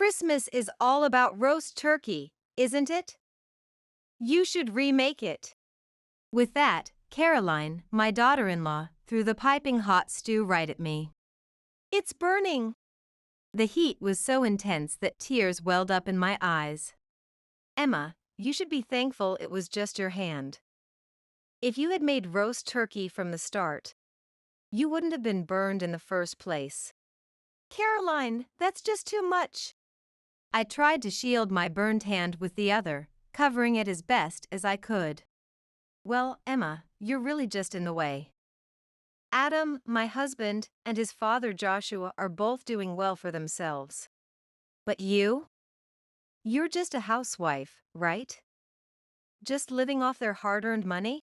Christmas is all about roast turkey, isn't it? You should remake it. With that, Caroline, my daughter-in-law, threw the piping hot stew right at me. It's burning. The heat was so intense that tears welled up in my eyes. Emma, you should be thankful it was just your hand. If you had made roast turkey from the start, you wouldn't have been burned in the first place. Caroline, that's just too much. I tried to shield my burned hand with the other, covering it as best as I could. Well, Emma, you're really just in the way. Adam, my husband, and his father Joshua are both doing well for themselves. But you? You're just a housewife, right? Just living off their hard-earned money?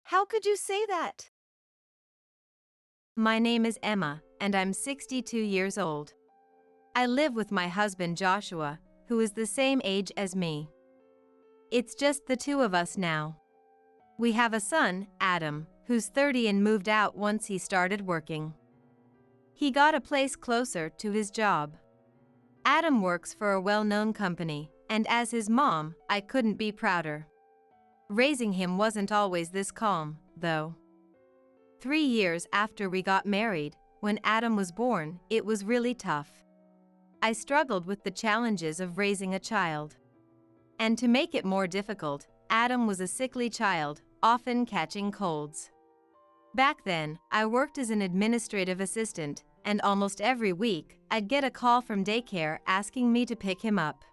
How could you say that? My name is Emma, and I'm 62 years old. I live with my husband Joshua, who is the same age as me. It's just the two of us now. We have a son, Adam, who's 30 and moved out once he started working. He got a place closer to his job. Adam works for a well-known company, and as his mom, I couldn't be prouder. Raising him wasn't always this calm, though. 3 years after we got married, when Adam was born, it was really tough. I struggled with the challenges of raising a child. And to make it more difficult, Adam was a sickly child, often catching colds. Back then, I worked as an administrative assistant, and almost every week, I'd get a call from daycare asking me to pick him up.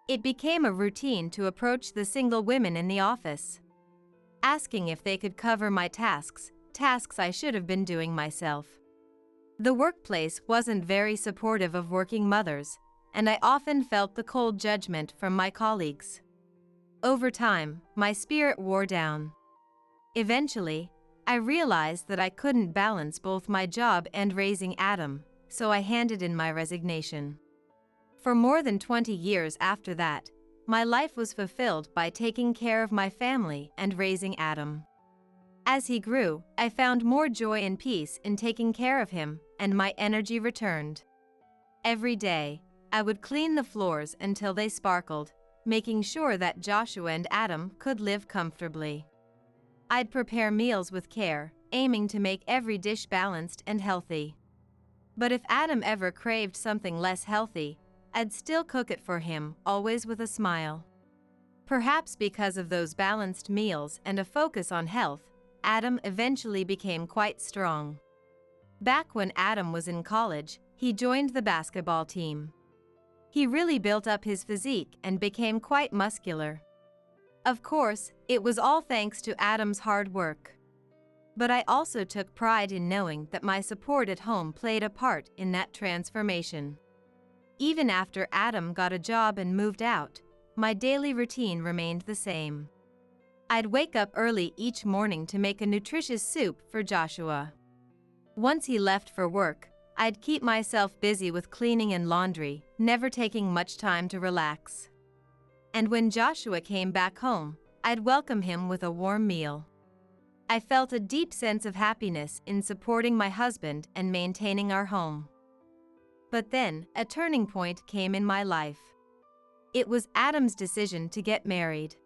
It became a routine to approach the single women in the office, asking if they could cover my tasks I should have been doing myself. The workplace wasn't very supportive of working mothers, and I often felt the cold judgment from my colleagues. Over time, my spirit wore down. Eventually, I realized that I couldn't balance both my job and raising Adam, so I handed in my resignation. For more than 20 years after that, my life was fulfilled by taking care of my family and raising Adam. As he grew, I found more joy and peace in taking care of him, and my energy returned. Every day, I would clean the floors until they sparkled, making sure that Joshua and Adam could live comfortably. I'd prepare meals with care, aiming to make every dish balanced and healthy. But if Adam ever craved something less healthy, I'd still cook it for him, always with a smile. Perhaps because of those balanced meals and a focus on health, Adam eventually became quite strong. Back when Adam was in college, he joined the basketball team. He really built up his physique and became quite muscular. Of course, it was all thanks to Adam's hard work. But I also took pride in knowing that my support at home played a part in that transformation. Even after Adam got a job and moved out, my daily routine remained the same. I'd wake up early each morning to make a nutritious soup for Joshua. Once he left for work, I'd keep myself busy with cleaning and laundry, never taking much time to relax. And when Joshua came back home, I'd welcome him with a warm meal. I felt a deep sense of happiness in supporting my husband and maintaining our home. But then, a turning point came in my life. It was Adam's decision to get married.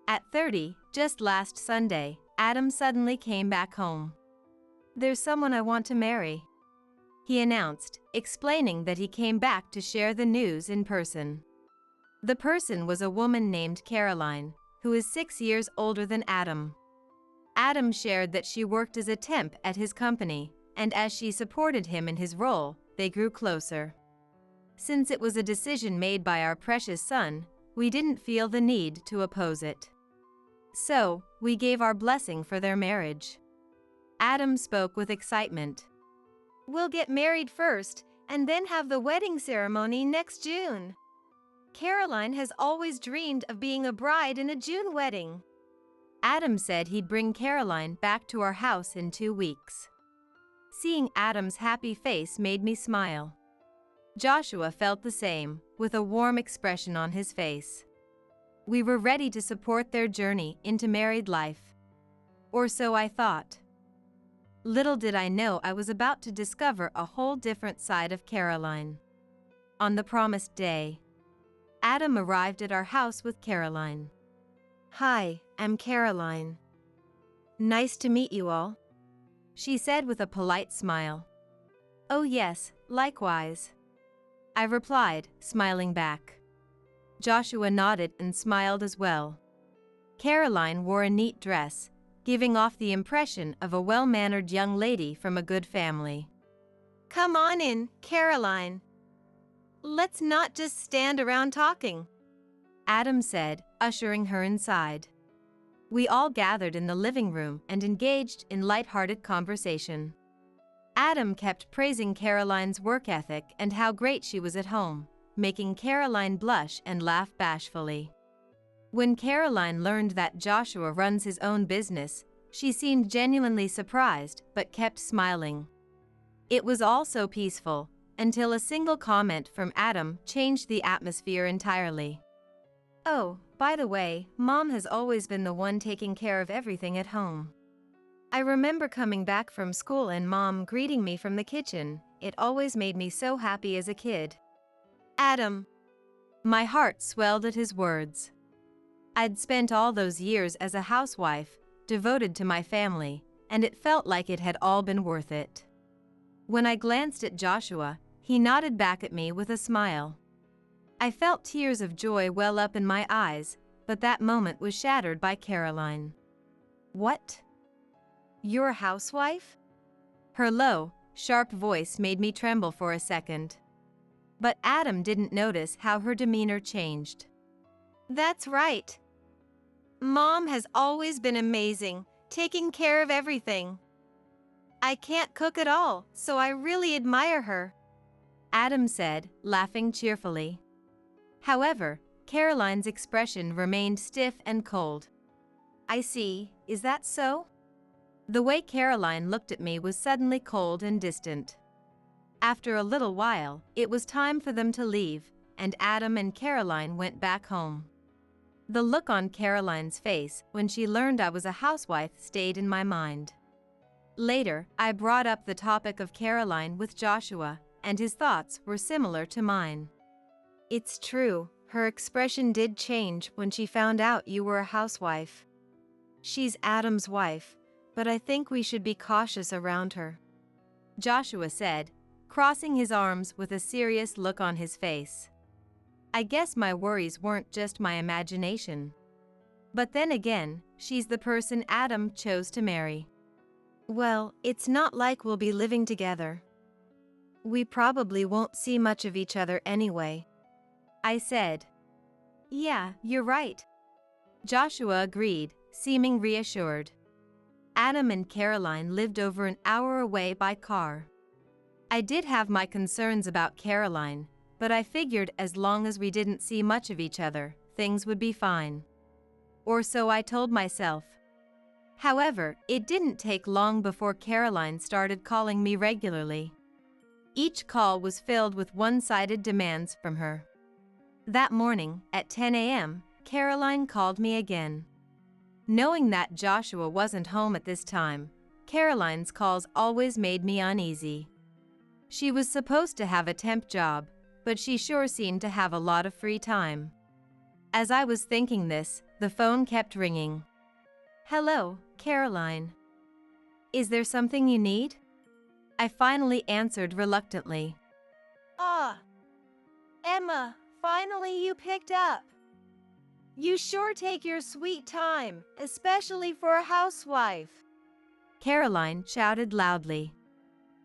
At 30, just last Sunday, Adam suddenly came back home. "There's someone I want to marry," he announced, explaining that he came back to share the news in person. The person was a woman named Caroline, who is 6 years older than Adam. Adam shared that she worked as a temp at his company, and as she supported him in his role, they grew closer. Since it was a decision made by our precious son, we didn't feel the need to oppose it. So, we gave our blessing for their marriage. Adam spoke with excitement. "We'll get married first, and then have the wedding ceremony next June. Caroline has always dreamed of being a bride in a June wedding." Adam said he'd bring Caroline back to our house in 2 weeks. Seeing Adam's happy face made me smile. Joshua felt the same, with a warm expression on his face. We were ready to support their journey into married life. Or so I thought. Little did I know I was about to discover a whole different side of Caroline. On the promised day, Adam arrived at our house with Caroline. "Hi, I'm Caroline. Nice to meet you all," she said with a polite smile. "Oh yes, likewise," I replied, smiling back. Joshua nodded and smiled as well. Caroline wore a neat dress, giving off the impression of a well-mannered young lady from a good family. "Come on in, Caroline. Let's not just stand around talking," Adam said, ushering her inside. We all gathered in the living room and engaged in light-hearted conversation. Adam kept praising Caroline's work ethic and how great she was at home, making Caroline blush and laugh bashfully. When Caroline learned that Joshua runs his own business, she seemed genuinely surprised but kept smiling. It was all so peaceful, until a single comment from Adam changed the atmosphere entirely. "Oh, by the way, Mom has always been the one taking care of everything at home. I remember coming back from school and Mom greeting me from the kitchen. It always made me so happy as a kid." Adam. My heart swelled at his words. I'd spent all those years as a housewife, devoted to my family, and it felt like it had all been worth it. When I glanced at Joshua, he nodded back at me with a smile. I felt tears of joy well up in my eyes, but that moment was shattered by Caroline. "What? You're a housewife?" Her low, sharp voice made me tremble for a second. But Adam didn't notice how her demeanor changed. "That's right. Mom has always been amazing, taking care of everything. I can't cook at all, so I really admire her," Adam said, laughing cheerfully. However, Caroline's expression remained stiff and cold. "I see, is that so?" The way Caroline looked at me was suddenly cold and distant. After a little while, it was time for them to leave, and Adam and Caroline went back home. The look on Caroline's face when she learned I was a housewife stayed in my mind. Later, I brought up the topic of Caroline with Joshua, and his thoughts were similar to mine. "It's true, her expression did change when she found out you were a housewife. She's Adam's wife, but I think we should be cautious around her," Joshua said, crossing his arms with a serious look on his face. I guess my worries weren't just my imagination. But then again, she's the person Adam chose to marry. "Well, it's not like we'll be living together. We probably won't see much of each other anyway," I said. "Yeah, you're right," Joshua agreed, seeming reassured. Adam and Caroline lived over an hour away by car. I did have my concerns about Caroline, but I figured as long as we didn't see much of each other, things would be fine. Or so I told myself. However, it didn't take long before Caroline started calling me regularly. Each call was filled with one-sided demands from her. That morning, at 10 a.m., Caroline called me again. Knowing that Joshua wasn't home at this time, Caroline's calls always made me uneasy. She was supposed to have a temp job, but she sure seemed to have a lot of free time. As I was thinking this, the phone kept ringing. "Hello, Caroline. Is there something you need?" I finally answered reluctantly. "Ah, Emma, finally you picked up. You sure take your sweet time, especially for a housewife," Caroline shouted loudly.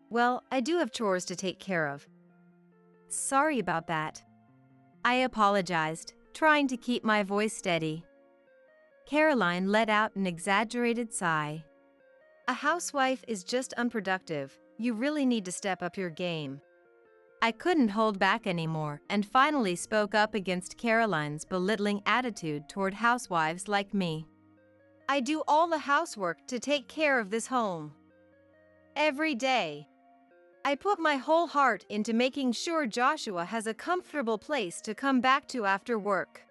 "Well, I do have chores to take care of. Sorry about that," I apologized, trying to keep my voice steady. Caroline let out an exaggerated sigh. "A housewife is just unproductive. You really need to step up your game." I couldn't hold back anymore and finally spoke up against Caroline's belittling attitude toward housewives like me. "I do all the housework to take care of this home. Every day. I put my whole heart into making sure Joshua has a comfortable place to come back to after work.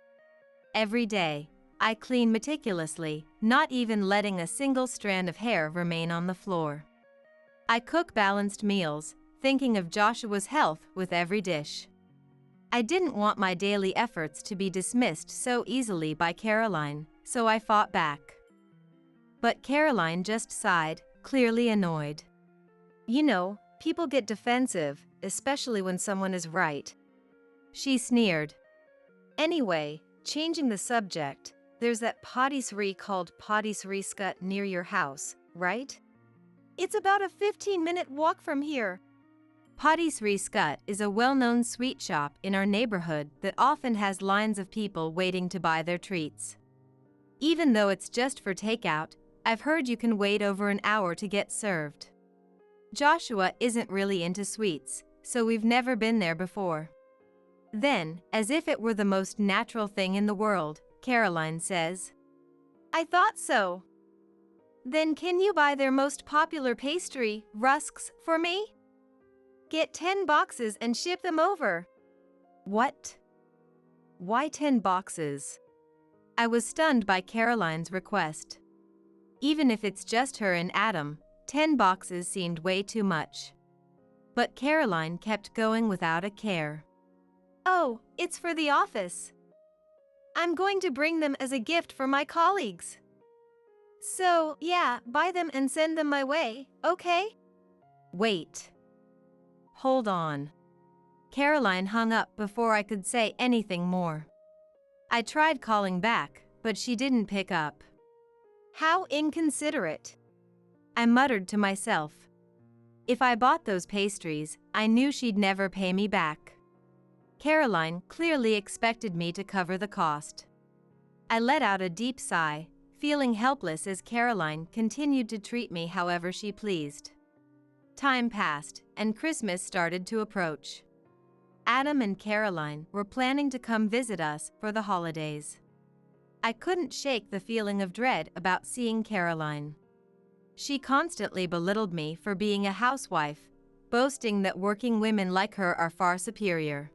Every day, I clean meticulously, not even letting a single strand of hair remain on the floor. I cook balanced meals, thinking of Joshua's health with every dish. I didn't want my daily efforts to be dismissed so easily by Caroline, so I fought back. But Caroline just sighed, clearly annoyed. You know, people get defensive, especially when someone is right. She sneered. Anyway, changing the subject, there's that patisserie called Patisserie Scut near your house, right? It's about a 15-minute walk from here. Patisserie Scut is a well-known sweet shop in our neighborhood that often has lines of people waiting to buy their treats. Even though it's just for takeout, I've heard you can wait over an hour to get served. Joshua isn't really into sweets, so we've never been there before. Then, as if it were the most natural thing in the world, Caroline says, I thought so. Then can you buy their most popular pastry, rusks, for me? Get 10 boxes and ship them over. What? Why 10 boxes? I was stunned by Caroline's request. Even if it's just her and Adam, 10 boxes seemed way too much. But Caroline kept going without a care. Oh, it's for the office. I'm going to bring them as a gift for my colleagues. So, yeah, buy them and send them my way, okay? Wait. Hold on. Caroline hung up before I could say anything more. I tried calling back, but she didn't pick up. How inconsiderate. I muttered to myself. If I bought those pastries, I knew she'd never pay me back. Caroline clearly expected me to cover the cost. I let out a deep sigh, feeling helpless as Caroline continued to treat me however she pleased. Time passed, and Christmas started to approach. Adam and Caroline were planning to come visit us for the holidays. I couldn't shake the feeling of dread about seeing Caroline. She constantly belittled me for being a housewife, boasting that working women like her are far superior.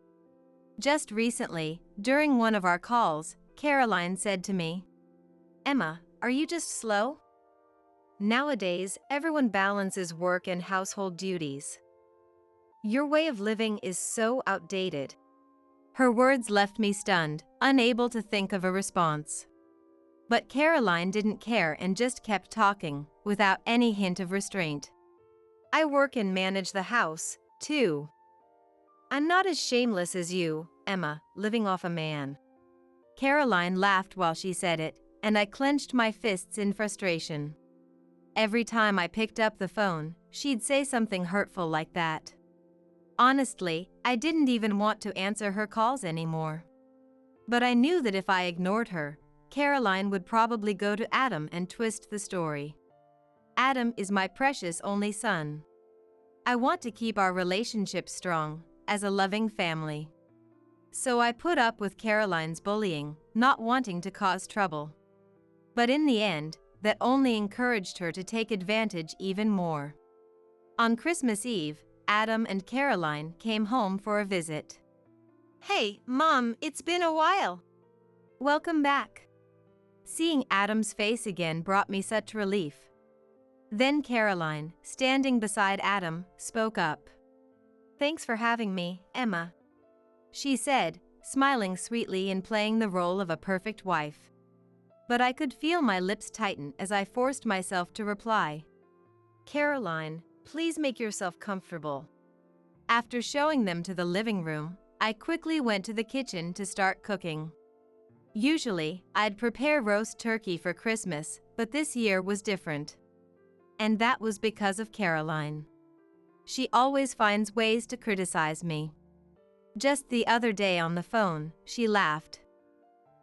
Just recently, during one of our calls, Caroline said to me, Emma, are you just slow? Nowadays, everyone balances work and household duties. Your way of living is so outdated. Her words left me stunned, unable to think of a response. But Caroline didn't care and just kept talking, without any hint of restraint. I work and manage the house, too. I'm not as shameless as you, Emma, living off a man. Caroline laughed while she said it, and I clenched my fists in frustration. Every time I picked up the phone, she'd say something hurtful like that. Honestly, I didn't even want to answer her calls anymore. But I knew that if I ignored her, Caroline would probably go to Adam and twist the story. Adam is my precious only son. I want to keep our relationship strong, as a loving family. So I put up with Caroline's bullying, not wanting to cause trouble. But in the end, that only encouraged her to take advantage even more. On Christmas Eve, Adam and Caroline came home for a visit. Hey, Mom, it's been a while. Welcome back. Seeing Adam's face again brought me such relief. Then Caroline, standing beside Adam, spoke up. Thanks for having me, Emma. She said, smiling sweetly and playing the role of a perfect wife. But I could feel my lips tighten as I forced myself to reply. Caroline, please make yourself comfortable. After showing them to the living room, I quickly went to the kitchen to start cooking. Usually, I'd prepare roast turkey for Christmas, but this year was different. And that was because of Caroline. She always finds ways to criticize me. Just the other day on the phone, she laughed.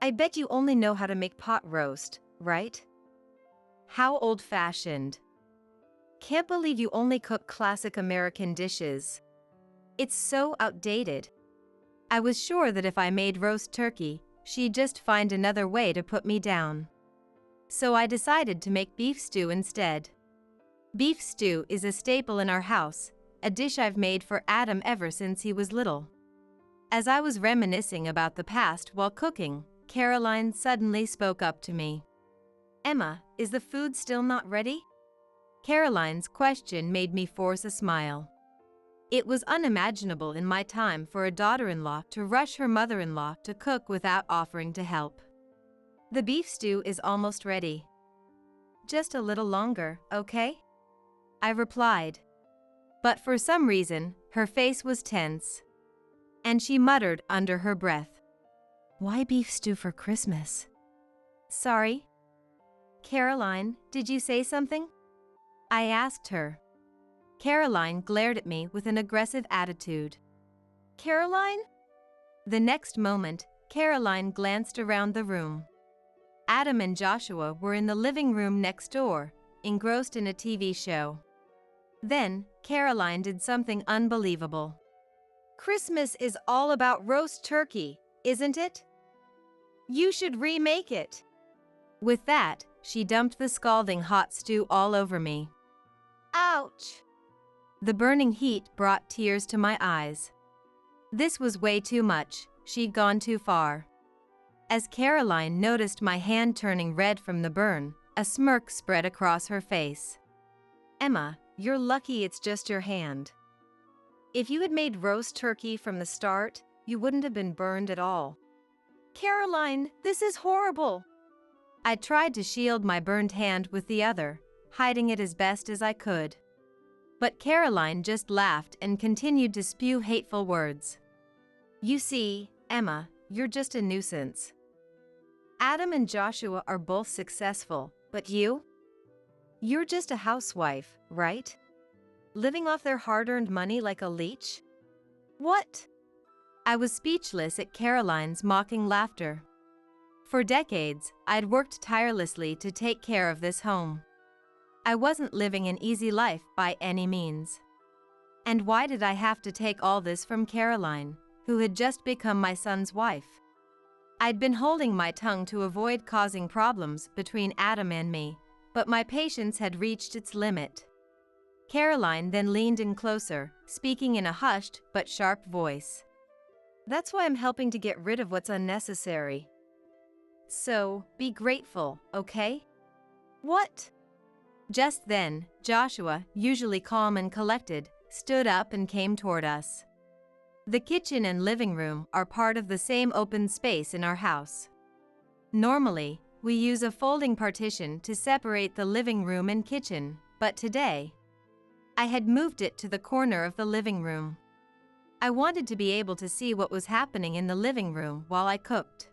I bet you only know how to make pot roast, right? How old-fashioned. Can't believe you only cook classic American dishes. It's so outdated. I was sure that if I made roast turkey, she'd just find another way to put me down. So I decided to make beef stew instead. Beef stew is a staple in our house, a dish I've made for Adam ever since he was little. As I was reminiscing about the past while cooking, Caroline suddenly spoke up to me. Emma, is the food still not ready? Caroline's question made me force a smile. It was unimaginable in my time for a daughter-in-law to rush her mother-in-law to cook without offering to help. The beef stew is almost ready. Just a little longer, okay? I replied. But for some reason, her face was tense. And she muttered under her breath, "Why beef stew for Christmas?" Sorry? Caroline, did you say something? I asked her. Caroline glared at me with an aggressive attitude. Caroline? The next moment, Caroline glanced around the room. Adam and Joshua were in the living room next door, engrossed in a TV show. Then, Caroline did something unbelievable. Christmas is all about roast turkey, isn't it? You should remake it. With that, she dumped the scalding hot stew all over me. Ouch! The burning heat brought tears to my eyes. This was way too much, she'd gone too far. As Caroline noticed my hand turning red from the burn, a smirk spread across her face. Emma, you're lucky it's just your hand. If you had made roast turkey from the start, you wouldn't have been burned at all. Caroline, this is horrible. I tried to shield my burned hand with the other, hiding it as best as I could. But Caroline just laughed and continued to spew hateful words. You see, Emma, you're just a nuisance. Adam and Joshua are both successful, but you? You're just a housewife, right? Living off their hard-earned money like a leech? What? I was speechless at Caroline's mocking laughter. For decades, I'd worked tirelessly to take care of this home. I wasn't living an easy life by any means. And why did I have to take all this from Caroline, who had just become my son's wife? I'd been holding my tongue to avoid causing problems between Adam and me, but my patience had reached its limit. Caroline then leaned in closer, speaking in a hushed but sharp voice. That's why I'm helping to get rid of what's unnecessary. So, be grateful, okay? What? Just then, Joshua, usually calm and collected, stood up and came toward us. The kitchen and living room are part of the same open space in our house. Normally, we use a folding partition to separate the living room and kitchen, but today, I had moved it to the corner of the living room. I wanted to be able to see what was happening in the living room while I cooked.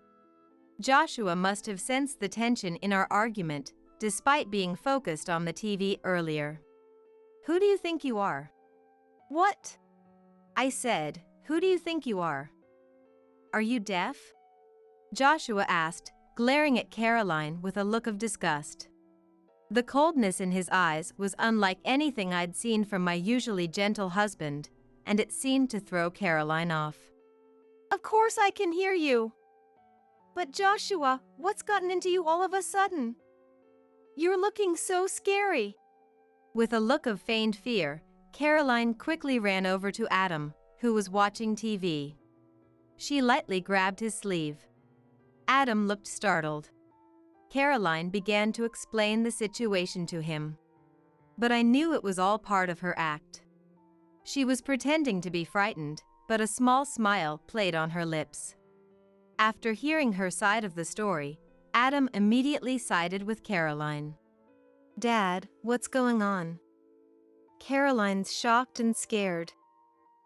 Joshua must have sensed the tension in our argument, despite being focused on the TV earlier. Who do you think you are? What? I said, who do you think you are? Are you deaf? Joshua asked, glaring at Caroline with a look of disgust. The coldness in his eyes was unlike anything I'd seen from my usually gentle husband, and it seemed to throw Caroline off. Of course I can hear you. But Joshua, what's gotten into you all of a sudden? You're looking so scary. With a look of feigned fear, Caroline quickly ran over to Adam, who was watching TV. She lightly grabbed his sleeve. Adam looked startled. Caroline began to explain the situation to him. But I knew it was all part of her act. She was pretending to be frightened, but a small smile played on her lips. After hearing her side of the story, Adam immediately sided with Caroline. Dad, what's going on? Caroline's shocked and scared.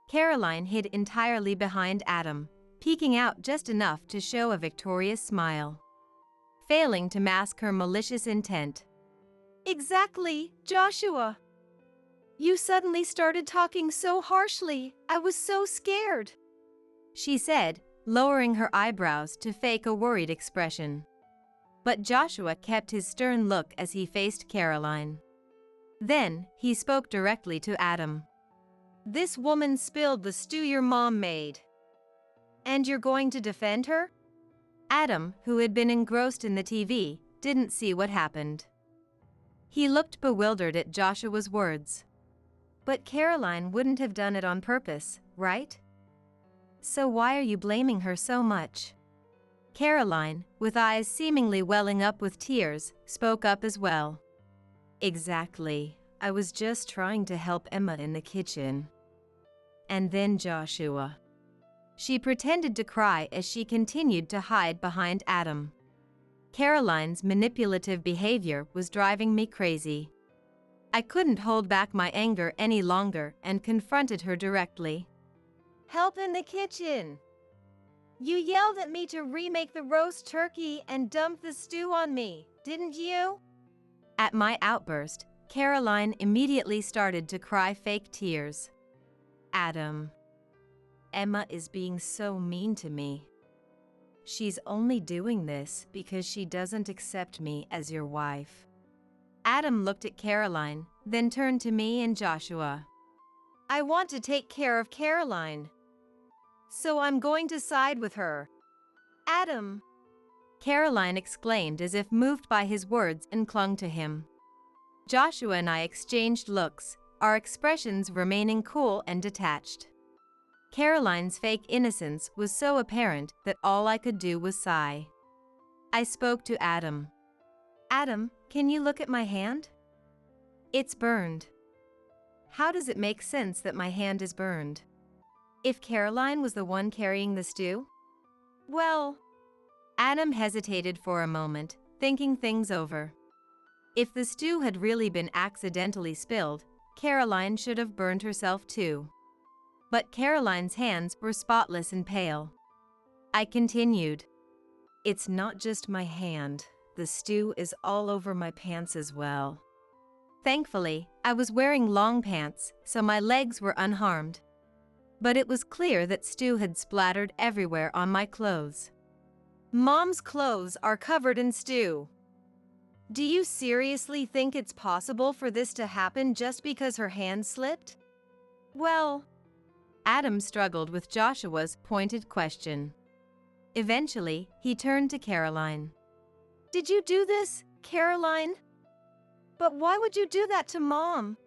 Caroline hid entirely behind Adam, peeking out just enough to show a victorious smile, failing to mask her malicious intent. Exactly, Joshua. You suddenly started talking so harshly, I was so scared, she said, lowering her eyebrows to fake a worried expression. But Joshua kept his stern look as he faced Caroline. Then, he spoke directly to Adam. This woman spilled the stew your mom made. And you're going to defend her? Adam, who had been engrossed in the TV, didn't see what happened. He looked bewildered at Joshua's words. But Caroline wouldn't have done it on purpose, right? So why are you blaming her so much? Caroline, with eyes seemingly welling up with tears, spoke up as well. Exactly. I was just trying to help Emma in the kitchen. And then Joshua. She pretended to cry as she continued to hide behind Adam. Caroline's manipulative behavior was driving me crazy. I couldn't hold back my anger any longer and confronted her directly. Help in the kitchen! You yelled at me to remake the roast turkey and dump the stew on me, didn't you? At my outburst, Caroline immediately started to cry fake tears. Adam. Emma is being so mean to me. She's only doing this because she doesn't accept me as your wife. Adam looked at Caroline, then turned to me and Joshua. I want to take care of Caroline, so I'm going to side with her. Adam. Caroline exclaimed as if moved by his words and clung to him. Joshua and I exchanged looks, our expressions remaining cool and detached. Caroline's fake innocence was so apparent that all I could do was sigh. I spoke to Adam. Adam, can you look at my hand? It's burned. How does it make sense that my hand is burned? If Caroline was the one carrying the stew? Well, Adam hesitated for a moment, thinking things over. If the stew had really been accidentally spilled, Caroline should have burned herself too. But Caroline's hands were spotless and pale. I continued. It's not just my hand. The stew is all over my pants as well. Thankfully, I was wearing long pants, so my legs were unharmed. But it was clear that stew had splattered everywhere on my clothes. Mom's clothes are covered in stew. Do you seriously think it's possible for this to happen just because her hand slipped? Well, Adam struggled with Joshua's pointed question. Eventually, he turned to Caroline. Did you do this, Caroline? But why would you do that to Mom?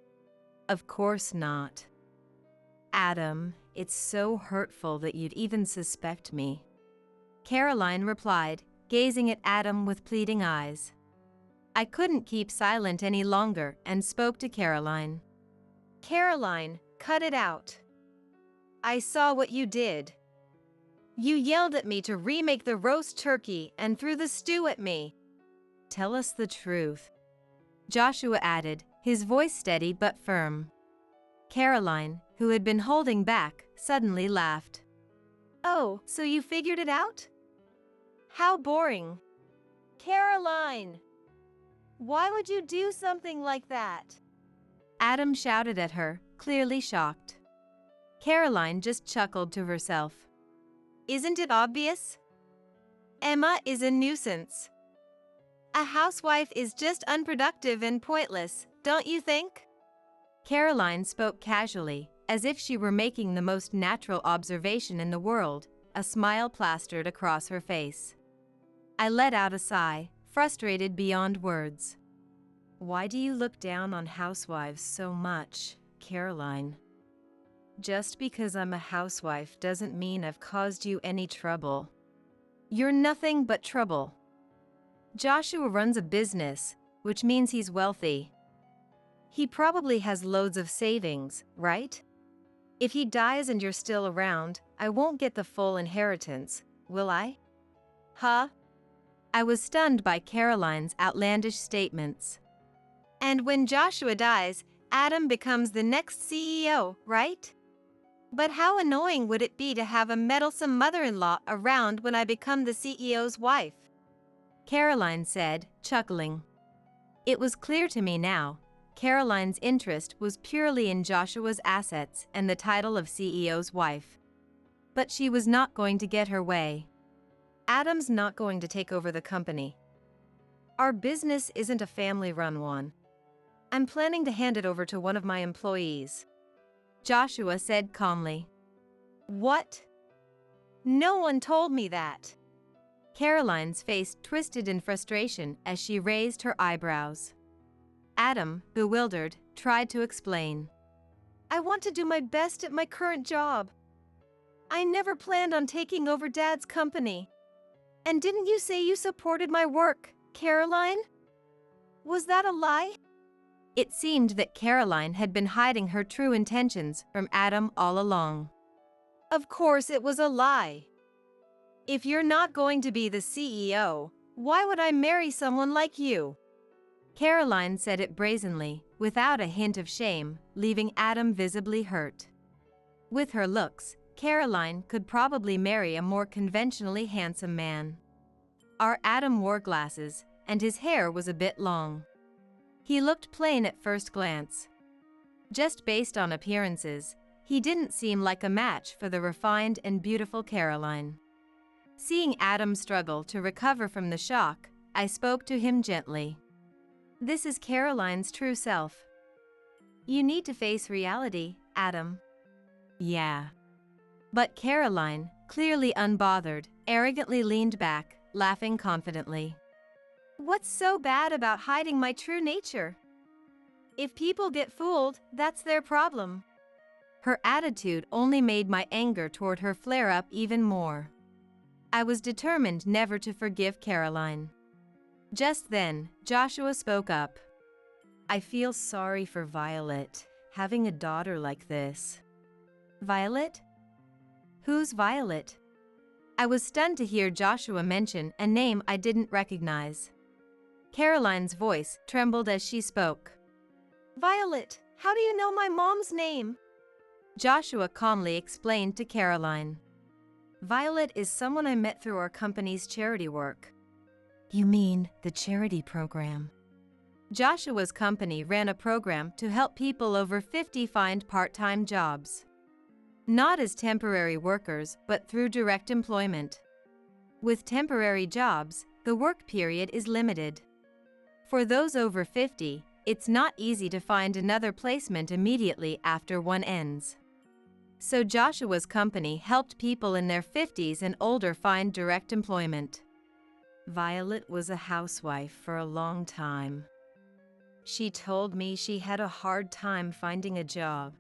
Of course not. Adam, it's so hurtful that you'd even suspect me. Caroline replied, gazing at Adam with pleading eyes. I couldn't keep silent any longer and spoke to Caroline. Caroline, cut it out. I saw what you did. You yelled at me to remake the roast turkey and threw the stew at me. Tell us the truth, Joshua added, his voice steady but firm. Caroline, who had been holding back, suddenly laughed. Oh, so you figured it out? How boring. Caroline! Why would you do something like that? Adam shouted at her, clearly shocked. Caroline just chuckled to herself. Isn't it obvious? Emma is a nuisance. A housewife is just unproductive and pointless, don't you think? Caroline spoke casually, as if she were making the most natural observation in the world, a smile plastered across her face. I let out a sigh, frustrated beyond words. Why do you look down on housewives so much, Caroline? Just because I'm a housewife doesn't mean I've caused you any trouble. You're nothing but trouble. Joshua runs a business, which means he's wealthy. He probably has loads of savings, right? If he dies and you're still around, I won't get the full inheritance, will I? Huh? I was stunned by Caroline's outlandish statements. And when Joshua dies, Adam becomes the next CEO, right? But how annoying would it be to have a meddlesome mother-in-law around when I become the CEO's wife? Caroline said, chuckling. It was clear to me now, Caroline's interest was purely in Joshua's assets and the title of CEO's wife. But she was not going to get her way. Adam's not going to take over the company. Our business isn't a family-run one. I'm planning to hand it over to one of my employees, Joshua said calmly. What? No one told me that. Caroline's face twisted in frustration as she raised her eyebrows. Adam, bewildered, tried to explain. I want to do my best at my current job. I never planned on taking over Dad's company. And didn't you say you supported my work, Caroline? Was that a lie? It seemed that Caroline had been hiding her true intentions from Adam all along. Of course it was a lie. If you're not going to be the CEO, why would I marry someone like you? Caroline said it brazenly, without a hint of shame, leaving Adam visibly hurt. With her looks, Caroline could probably marry a more conventionally handsome man. Our Adam wore glasses, and his hair was a bit long. He looked plain at first glance. Just based on appearances, he didn't seem like a match for the refined and beautiful Caroline. Seeing Adam struggle to recover from the shock, I spoke to him gently. This is Caroline's true self. You need to face reality, Adam. Yeah. But Caroline, clearly unbothered, arrogantly leaned back, laughing confidently. What's so bad about hiding my true nature? If people get fooled, that's their problem. Her attitude only made my anger toward her flare up even more. I was determined never to forgive Caroline. Just then, Joshua spoke up. I feel sorry for Violet, having a daughter like this. Violet? Who's Violet? I was stunned to hear Joshua mention a name I didn't recognize. Caroline's voice trembled as she spoke. Violet, how do you know my mom's name? Joshua calmly explained to Caroline. Violet is someone I met through our company's charity work. You mean the charity program? Joshua's company ran a program to help people over 50 find part-time jobs. Not as temporary workers, but through direct employment. With temporary jobs, the work period is limited. For those over 50, it's not easy to find another placement immediately after one ends. So Joshua's company helped people in their 50s and older find direct employment. Violet was a housewife for a long time. She told me she had a hard time finding a job.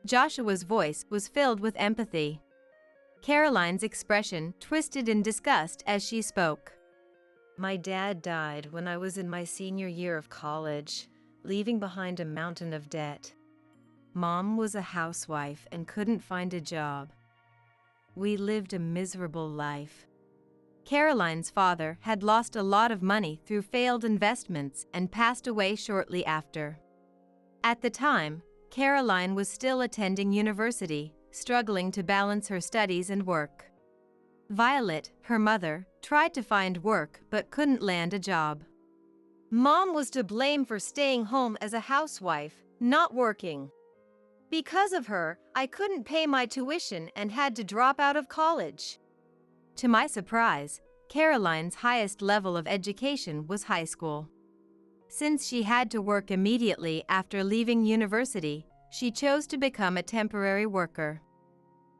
Joshua's voice was filled with empathy. Caroline's expression twisted in disgust as she spoke. My dad died when I was in my senior year of college, leaving behind a mountain of debt. Mom was a housewife and couldn't find a job. We lived a miserable life. Caroline's father had lost a lot of money through failed investments and passed away shortly after. At the time, Caroline was still attending university, struggling to balance her studies and work. Violet, her mother, tried to find work but couldn't land a job. Mom was to blame for staying home as a housewife, not working. Because of her, I couldn't pay my tuition and had to drop out of college. To my surprise, Caroline's highest level of education was high school. Since she had to work immediately after leaving university, she chose to become a temporary worker.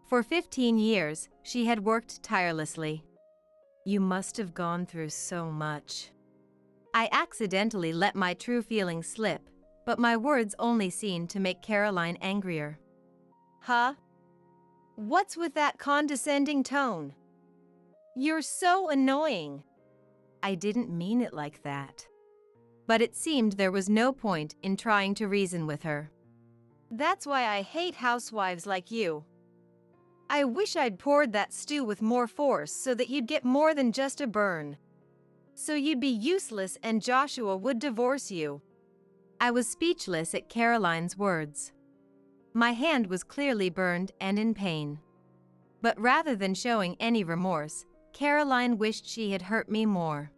For 15 years, she had worked tirelessly. You must have gone through so much. I accidentally let my true feelings slip, but my words only seemed to make Caroline angrier. Huh? What's with that condescending tone? You're so annoying. I didn't mean it like that. But it seemed there was no point in trying to reason with her. That's why I hate housewives like you. I wish I'd poured that stew with more force so that you'd get more than just a burn. So you'd be useless and Joshua would divorce you. I was speechless at Caroline's words. My hand was clearly burned and in pain. But rather than showing any remorse, Caroline wished she had hurt me more.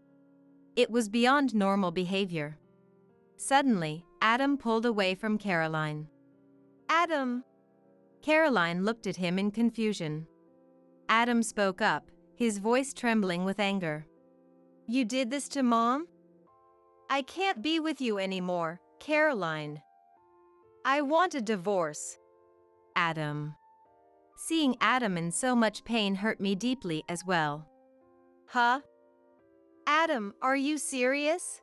It was beyond normal behavior. Suddenly, Adam pulled away from Caroline. Adam! Caroline looked at him in confusion. Adam spoke up, his voice trembling with anger. You did this to Mom? I can't be with you anymore, Caroline. I want a divorce. Adam. Seeing Adam in so much pain hurt me deeply as well. Huh? Adam, are you serious?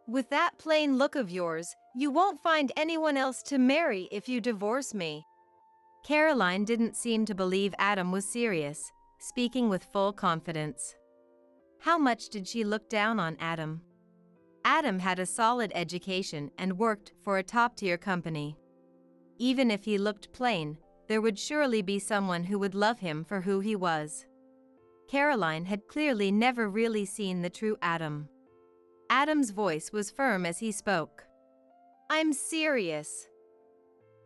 With that plain look of yours, you won't find anyone else to marry if you divorce me. Caroline didn't seem to believe Adam was serious, speaking with full confidence. How much did she look down on Adam? Adam had a solid education and worked for a top-tier company. Even if he looked plain, there would surely be someone who would love him for who he was. Caroline had clearly never really seen the true Adam. Adam's voice was firm as he spoke. I'm serious.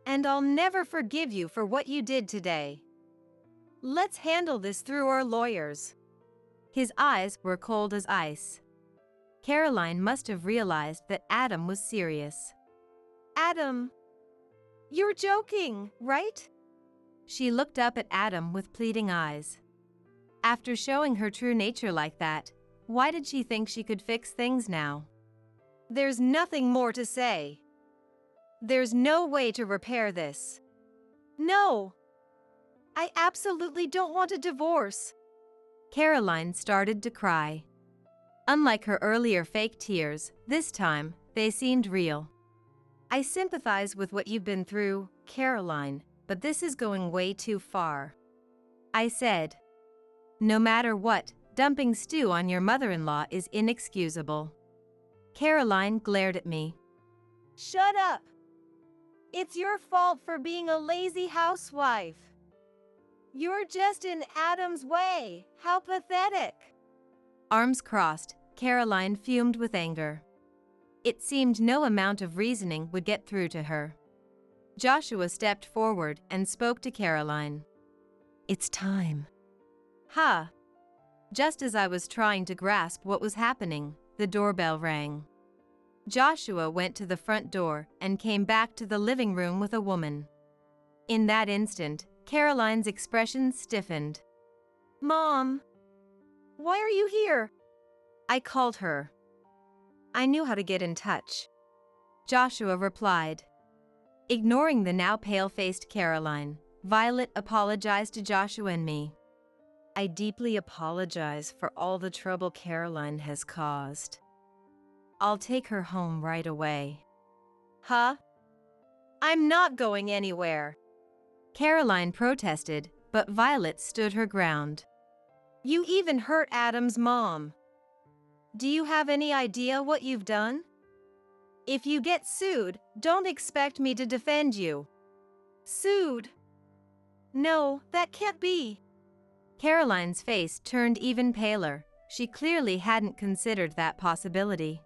And I'll never forgive you for what you did today. Let's handle this through our lawyers. His eyes were cold as ice. Caroline must have realized that Adam was serious. Adam, you're joking, right? She looked up at Adam with pleading eyes. After showing her true nature like that, why did she think she could fix things now? There's nothing more to say. There's no way to repair this. No. I absolutely don't want a divorce. Caroline started to cry. Unlike her earlier fake tears, this time, they seemed real. I sympathize with what you've been through, Caroline, but this is going way too far. I said. No matter what, dumping stew on your mother-in-law is inexcusable. Caroline glared at me. Shut up! It's your fault for being a lazy housewife. You're just in Adam's way. How pathetic. Arms crossed, Caroline fumed with anger. It seemed no amount of reasoning would get through to her. Joshua stepped forward and spoke to Caroline. It's time. Huh. Just as I was trying to grasp what was happening, the doorbell rang. Joshua went to the front door and came back to the living room with a woman. In that instant, Caroline's expression stiffened. Mom, why are you here? I called her. I knew how to get in touch. Joshua replied. Ignoring the now pale-faced Caroline, Violet apologized to Joshua and me. I deeply apologize for all the trouble Caroline has caused. I'll take her home right away. Huh? I'm not going anywhere. Caroline protested, but Violet stood her ground. You even hurt Adam's mom. Do you have any idea what you've done? If you get sued, don't expect me to defend you. Sued? No, that can't be. Caroline's face turned even paler. She clearly hadn't considered that possibility.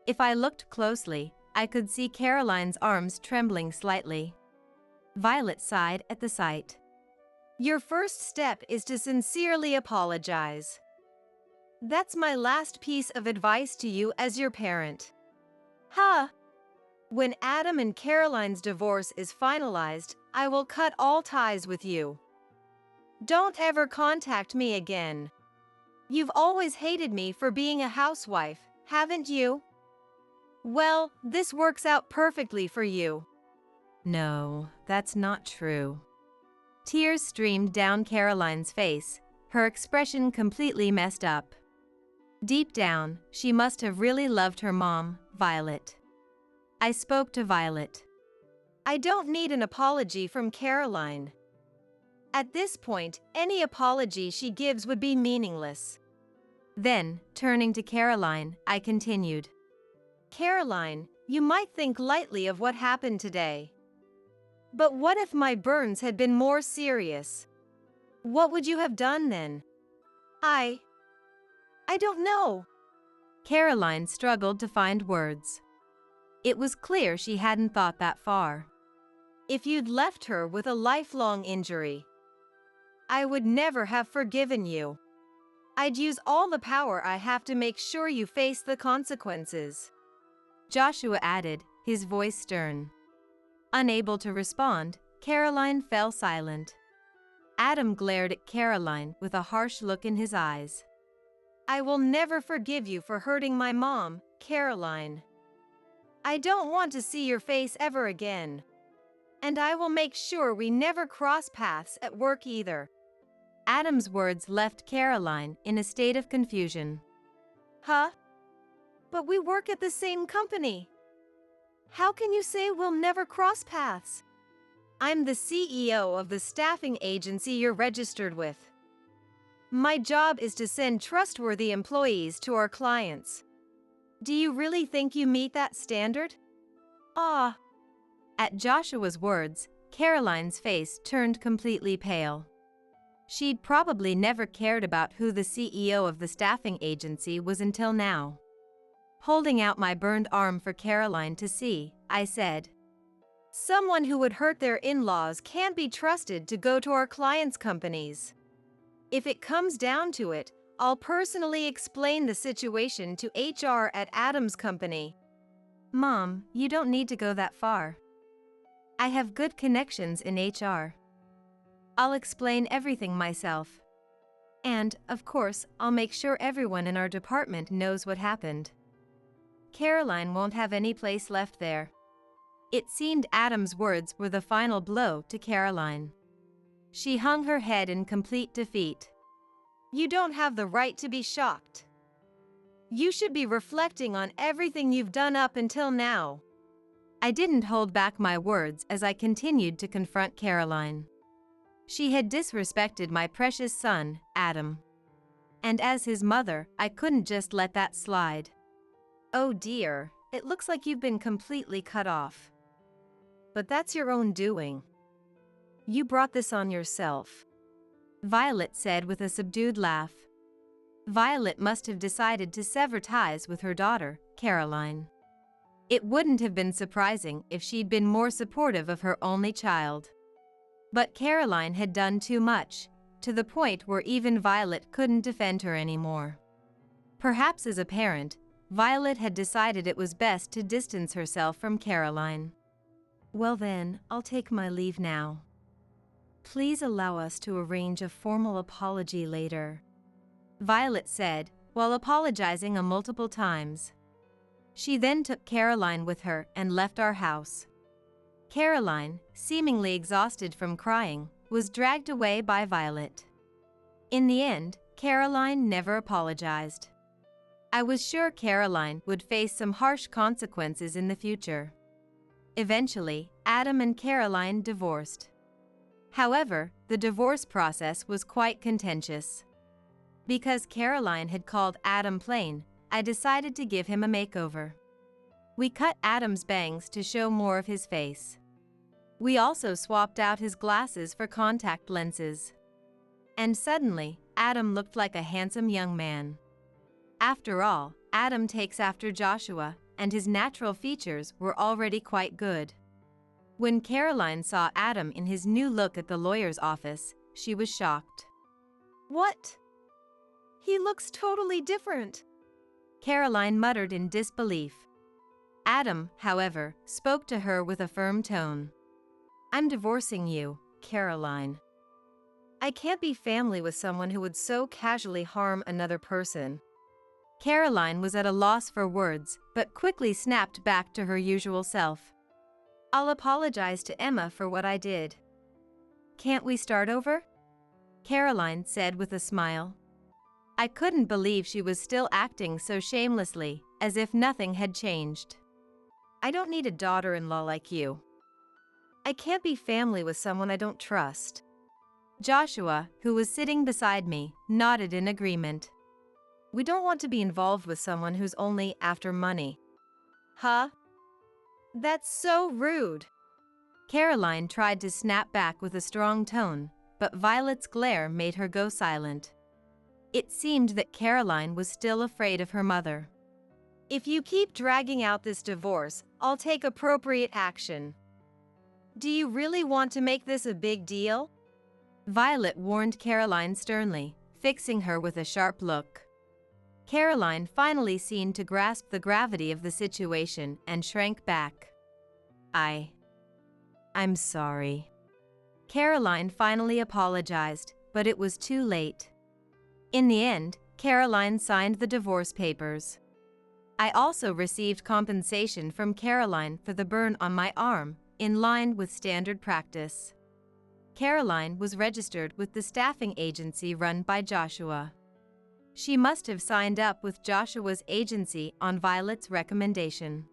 If I looked closely, I could see Caroline's arms trembling slightly. Violet sighed at the sight. Your first step is to sincerely apologize. That's my last piece of advice to you as your parent. Huh? When Adam and Caroline's divorce is finalized, I will cut all ties with you. Don't ever contact me again. You've always hated me for being a housewife, haven't you? Well, this works out perfectly for you. No, that's not true. Tears streamed down Caroline's face, her expression completely messed up. Deep down, she must have really loved her mom, Violet. I spoke to Violet. I don't need an apology from Caroline. At this point, any apology she gives would be meaningless. Then, turning to Caroline, I continued. Caroline, you might think lightly of what happened today. But what if my burns had been more serious? What would you have done then? I don't know. Caroline struggled to find words. It was clear she hadn't thought that far. If you'd left her with a lifelong injury, I would never have forgiven you. I'd use all the power I have to make sure you face the consequences. Joshua added, his voice stern. Unable to respond, Caroline fell silent. Adam glared at Caroline with a harsh look in his eyes. I will never forgive you for hurting my mom, Caroline. I don't want to see your face ever again. And I will make sure we never cross paths at work either. Adam's words left Caroline in a state of confusion. Huh? But we work at the same company. How can you say we'll never cross paths? I'm the CEO of the staffing agency you're registered with. My job is to send trustworthy employees to our clients. Do you really think you meet that standard? Ah. At Joshua's words, Caroline's face turned completely pale. She'd probably never cared about who the CEO of the staffing agency was until now. Holding out my burned arm for Caroline to see, I said, "Someone who would hurt their in-laws can't be trusted to go to our clients' companies. If it comes down to it, I'll personally explain the situation to HR at Adam's company." "Mom, you don't need to go that far. I have good connections in HR. I'll explain everything myself. And, of course, I'll make sure everyone in our department knows what happened. Caroline won't have any place left there." It seemed Adam's words were the final blow to Caroline. She hung her head in complete defeat. "You don't have the right to be shocked. You should be reflecting on everything you've done up until now." I didn't hold back my words as I continued to confront Caroline. She had disrespected my precious son, Adam. And as his mother, I couldn't just let that slide. "Oh dear, it looks like you've been completely cut off. But that's your own doing. You brought this on yourself," Violet said with a subdued laugh. Violet must have decided to sever ties with her daughter, Caroline. It wouldn't have been surprising if she'd been more supportive of her only child. But Caroline had done too much, to the point where even Violet couldn't defend her anymore. Perhaps as a parent, Violet had decided it was best to distance herself from Caroline. "Well then, I'll take my leave now. Please allow us to arrange a formal apology later," Violet said, while apologizing multiple times. She then took Caroline with her and left our house. Caroline, seemingly exhausted from crying, was dragged away by Violet. In the end, Caroline never apologized. I was sure Caroline would face some harsh consequences in the future. Eventually, Adam and Caroline divorced. However, the divorce process was quite contentious. Because Caroline had called Adam plain, I decided to give him a makeover. We cut Adam's bangs to show more of his face. We also swapped out his glasses for contact lenses. And suddenly, Adam looked like a handsome young man. After all, Adam takes after Joshua, and his natural features were already quite good. When Caroline saw Adam in his new look at the lawyer's office, she was shocked. "What? He looks totally different," Caroline muttered in disbelief. Adam, however, spoke to her with a firm tone. "I'm divorcing you, Caroline. I can't be family with someone who would so casually harm another person." Caroline was at a loss for words, but quickly snapped back to her usual self. "I'll apologize to Emma for what I did." "Can't we start over?" Caroline said with a smile. I couldn't believe she was still acting so shamelessly, as if nothing had changed. "I don't need a daughter-in-law like you. I can't be family with someone I don't trust." Joshua, who was sitting beside me, nodded in agreement. "We don't want to be involved with someone who's only after money." "Huh? That's so rude." Caroline tried to snap back with a strong tone, but Violet's glare made her go silent. It seemed that Caroline was still afraid of her mother. "If you keep dragging out this divorce, I'll take appropriate action. Do you really want to make this a big deal?" Violet warned Caroline sternly, fixing her with a sharp look. Caroline finally seemed to grasp the gravity of the situation and shrank back. I'm sorry." Caroline finally apologized, but it was too late. In the end, Caroline signed the divorce papers. I also received compensation from Caroline for the burn on my arm, in line with standard practice. Caroline was registered with the staffing agency run by Joshua. She must have signed up with Joshua's agency on Violet's recommendation.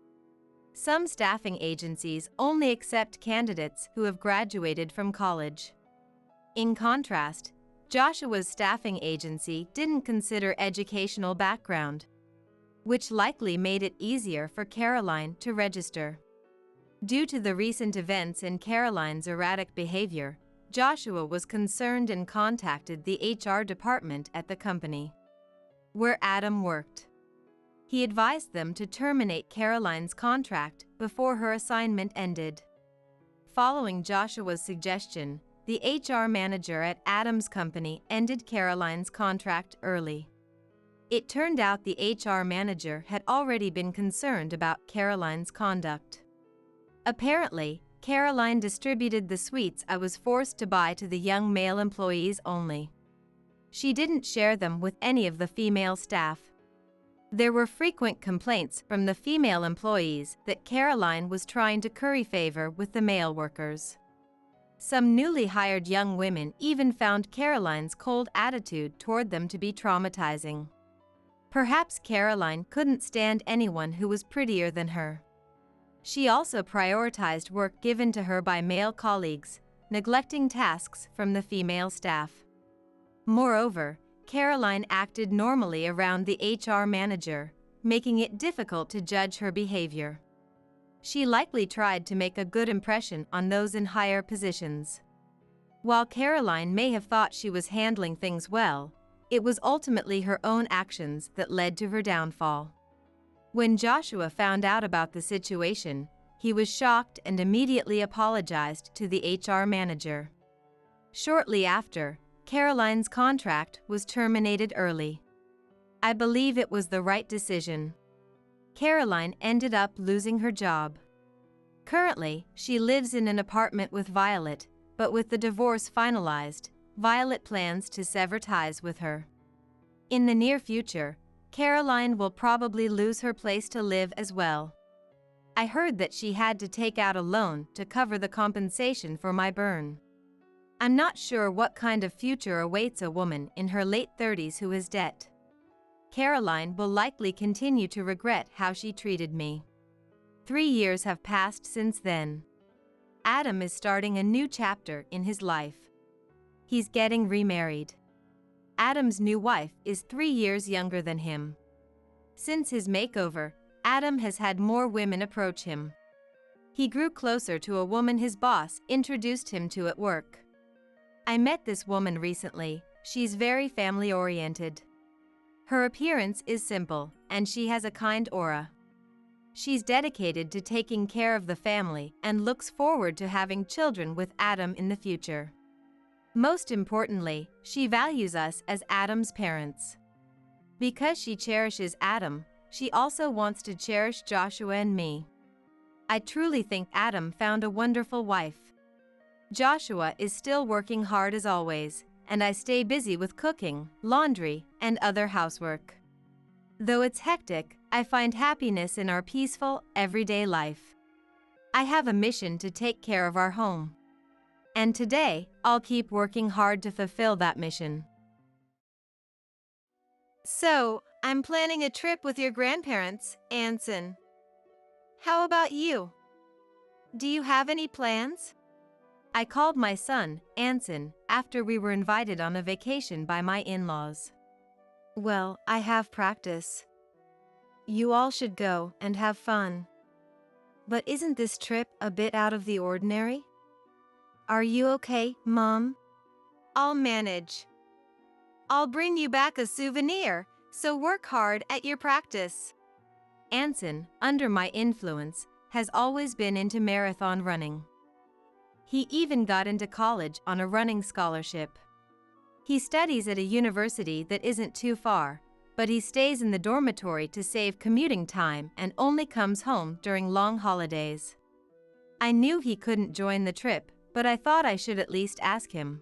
Some staffing agencies only accept candidates who have graduated from college. In contrast, Joshua's staffing agency didn't consider educational background. which likely made it easier for Caroline to register. Due to the recent events and Caroline's erratic behavior, Joshua was concerned and contacted the HR department at the company where Adam worked. He advised them to terminate Caroline's contract before her assignment ended. Following Joshua's suggestion, the HR manager at Adam's company ended Caroline's contract early. It turned out the HR manager had already been concerned about Caroline's conduct. Apparently, Caroline distributed the sweets I was forced to buy to the young male employees only. She didn't share them with any of the female staff. There were frequent complaints from the female employees that Caroline was trying to curry favor with the male workers. Some newly hired young women even found Caroline's cold attitude toward them to be traumatizing. Perhaps Caroline couldn't stand anyone who was prettier than her. She also prioritized work given to her by male colleagues, neglecting tasks from the female staff. Moreover, Caroline acted normally around the HR manager, making it difficult to judge her behavior. She likely tried to make a good impression on those in higher positions. While Caroline may have thought she was handling things well, it was ultimately her own actions that led to her downfall. When Joshua found out about the situation, he was shocked and immediately apologized to the HR manager. Shortly after, Caroline's contract was terminated early. I believe it was the right decision. Caroline ended up losing her job. Currently, she lives in an apartment with Violet, but with the divorce finalized, Violet plans to sever ties with her. In the near future, Caroline will probably lose her place to live as well. I heard that she had to take out a loan to cover the compensation for my burn. I'm not sure what kind of future awaits a woman in her late 30s who has debt. Caroline will likely continue to regret how she treated me. 3 years have passed since then. Adam is starting a new chapter in his life. He's getting remarried. Adam's new wife is 3 years younger than him. Since his makeover, Adam has had more women approach him. He grew closer to a woman his boss introduced him to at work. I met this woman recently. She's very family-oriented. Her appearance is simple, and she has a kind aura. She's dedicated to taking care of the family and looks forward to having children with Adam in the future. Most importantly, she values us as Adam's parents. Because she cherishes Adam, she also wants to cherish Joshua and me. I truly think Adam found a wonderful wife. Joshua is still working hard as always, and I stay busy with cooking, laundry, and other housework. Though it's hectic, I find happiness in our peaceful, everyday life. I have a mission to take care of our home. And today, I'll keep working hard to fulfill that mission. So, I'm planning a trip with your grandparents, Anson. How about you? Do you have any plans? I called my son, Anson, after we were invited on a vacation by my in-laws. Well, I have practice. You all should go and have fun. But isn't this trip a bit out of the ordinary? Are you okay, Mom? I'll manage. I'll bring you back a souvenir, so work hard at your practice. Anson, under my influence, has always been into marathon running. He even got into college on a running scholarship. He studies at a university that isn't too far, but he stays in the dormitory to save commuting time and only comes home during long holidays. I knew he couldn't join the trip, but I thought I should at least ask him.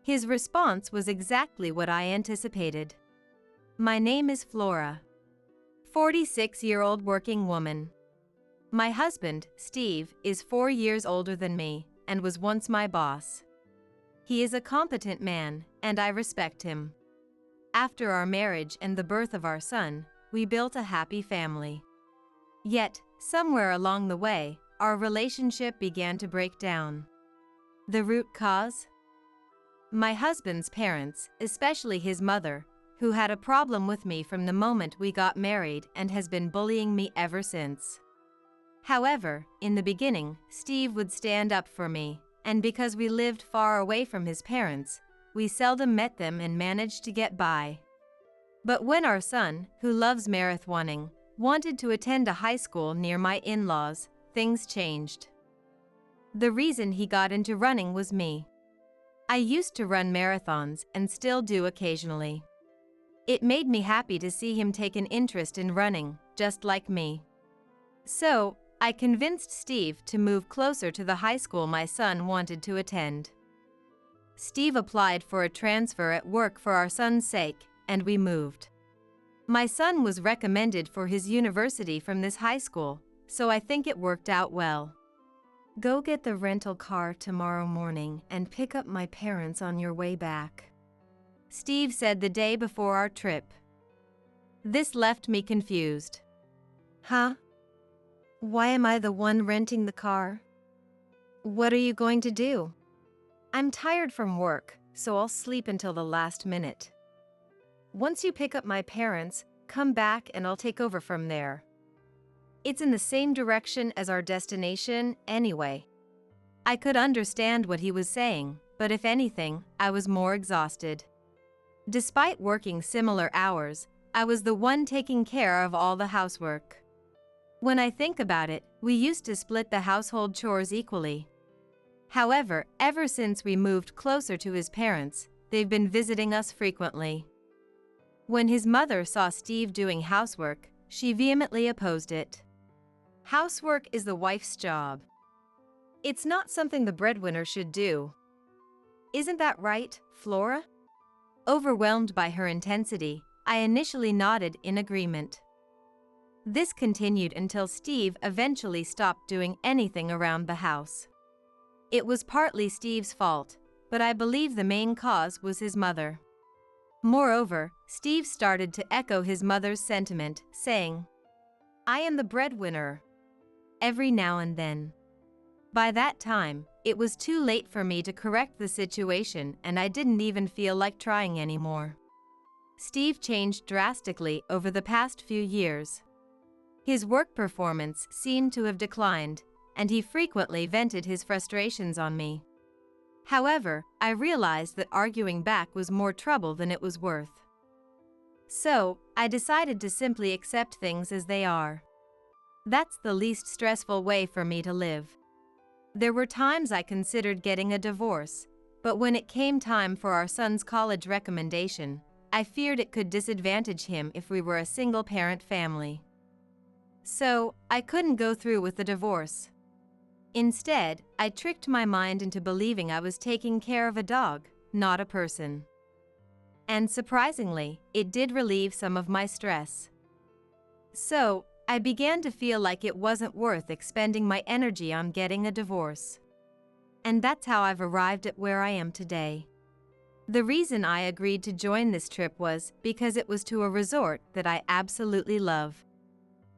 His response was exactly what I anticipated. My name is Flora. 46-year-old working woman. My husband, Steve, is 4 years older than me and was once my boss. He is a competent man, and I respect him. After our marriage and the birth of our son, we built a happy family. Yet, somewhere along the way, our relationship began to break down. The root cause? My husband's parents, especially his mother, who had a problem with me from the moment we got married and has been bullying me ever since. However, in the beginning, Steve would stand up for me, and because we lived far away from his parents, we seldom met them and managed to get by. But when our son, who loves marathoning, wanted to attend a high school near my in-laws, things changed. The reason he got into running was me. I used to run marathons and still do occasionally. It made me happy to see him take an interest in running, just like me. So, I convinced Steve to move closer to the high school my son wanted to attend. Steve applied for a transfer at work for our son's sake, and we moved. My son was recommended for his university from this high school, so I think it worked out well. Go get the rental car tomorrow morning and pick up my parents on your way back, Steve said the day before our trip. This left me confused. Huh? Why am I the one renting the car? What are you going to do? I'm tired from work, so I'll sleep until the last minute. Once you pick up my parents, come back and I'll take over from there. It's in the same direction as our destination, anyway. I could understand what he was saying, but if anything, I was more exhausted. Despite working similar hours, I was the one taking care of all the housework. When I think about it, we used to split the household chores equally. However, ever since we moved closer to his parents, they've been visiting us frequently. When his mother saw Steve doing housework, she vehemently opposed it. Housework is the wife's job. It's not something the breadwinner should do. Isn't that right, Flora? Overwhelmed by her intensity, I initially nodded in agreement. This continued until Steve eventually stopped doing anything around the house. It was partly Steve's fault, but I believe the main cause was his mother. Moreover, Steve started to echo his mother's sentiment, saying, "I am the breadwinner," every now and then. By that time, it was too late for me to correct the situation and I didn't even feel like trying anymore. Steve changed drastically over the past few years. His work performance seemed to have declined, and he frequently vented his frustrations on me. However, I realized that arguing back was more trouble than it was worth. So, I decided to simply accept things as they are. That's the least stressful way for me to live. There were times I considered getting a divorce, but when it came time for our son's college recommendation, I feared it could disadvantage him if we were a single-parent family. So, I couldn't go through with the divorce. Instead, I tricked my mind into believing I was taking care of a dog, not a person. And surprisingly, it did relieve some of my stress. So, I began to feel like it wasn't worth expending my energy on getting a divorce. And that's how I've arrived at where I am today. The reason I agreed to join this trip was because it was to a resort that I absolutely love.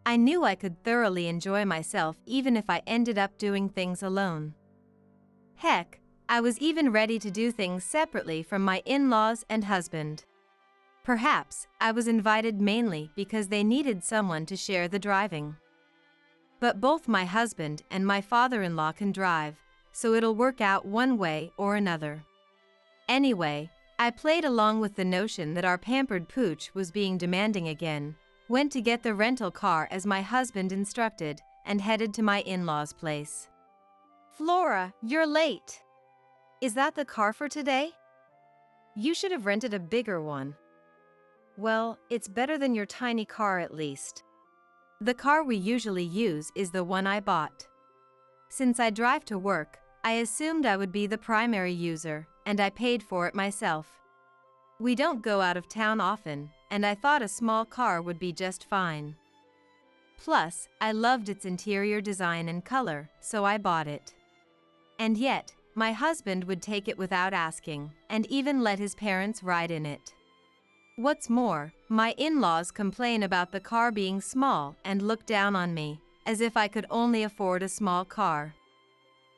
I knew I could thoroughly enjoy myself even if I ended up doing things alone. Heck, I was even ready to do things separately from my in-laws and husband. Perhaps I was invited mainly because they needed someone to share the driving. But both my husband and my father-in-law can drive, so it'll work out one way or another. Anyway, I played along with the notion that our pampered pooch was being demanding again, went to get the rental car as my husband instructed, and headed to my in-laws' place. Flora, you're late. Is that the car for today? You should have rented a bigger one. Well, it's better than your tiny car at least. The car we usually use is the one I bought. Since I drive to work, I assumed I would be the primary user, and I paid for it myself. We don't go out of town often, and I thought a small car would be just fine. Plus, I loved its interior design and color, so I bought it. And yet, my husband would take it without asking, and even let his parents ride in it. What's more, my in-laws complain about the car being small and look down on me, as if I could only afford a small car.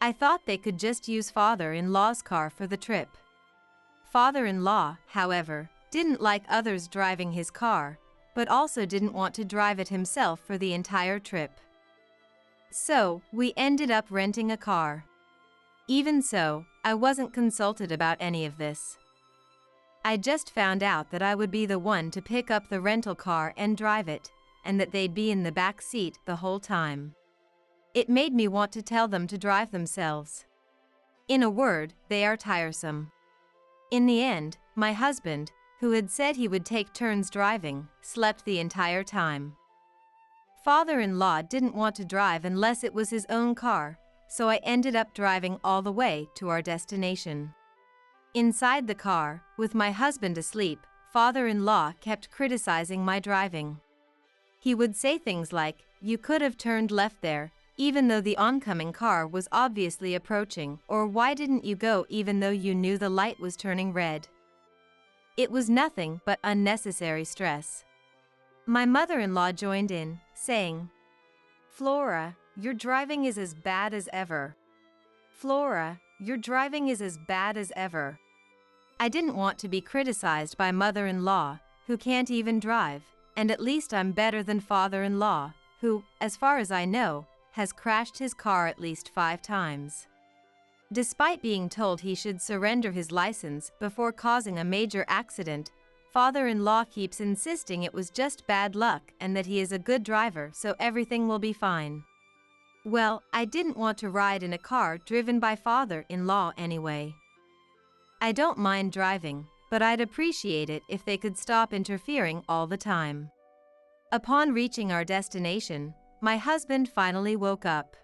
I thought they could just use father-in-law's car for the trip. Father-in-law, however, didn't like others driving his car, but also didn't want to drive it himself for the entire trip. So, we ended up renting a car. Even so, I wasn't consulted about any of this. I just found out that I would be the one to pick up the rental car and drive it, and that they'd be in the back seat the whole time. It made me want to tell them to drive themselves. In a word, they are tiresome. In the end, my husband, who had said he would take turns driving, slept the entire time. Father-in-law didn't want to drive unless it was his own car, so I ended up driving all the way to our destination. Inside the car, with my husband asleep, father-in-law kept criticizing my driving. He would say things like, "You could have turned left there, even though the oncoming car was obviously approaching," or "Why didn't you go even though you knew the light was turning red?" It was nothing but unnecessary stress. My mother-in-law joined in, saying, "Flora, your driving is as bad as ever. Flora, your driving is as bad as ever." I didn't want to be criticized by mother-in-law, who can't even drive, and at least I'm better than father-in-law, who, as far as I know, has crashed his car at least 5 times. Despite being told he should surrender his license before causing a major accident, father-in-law keeps insisting it was just bad luck and that he is a good driver, so everything will be fine. Well, I didn't want to ride in a car driven by father-in-law anyway. I don't mind driving, but I'd appreciate it if they could stop interfering all the time. Upon reaching our destination, my husband finally woke up.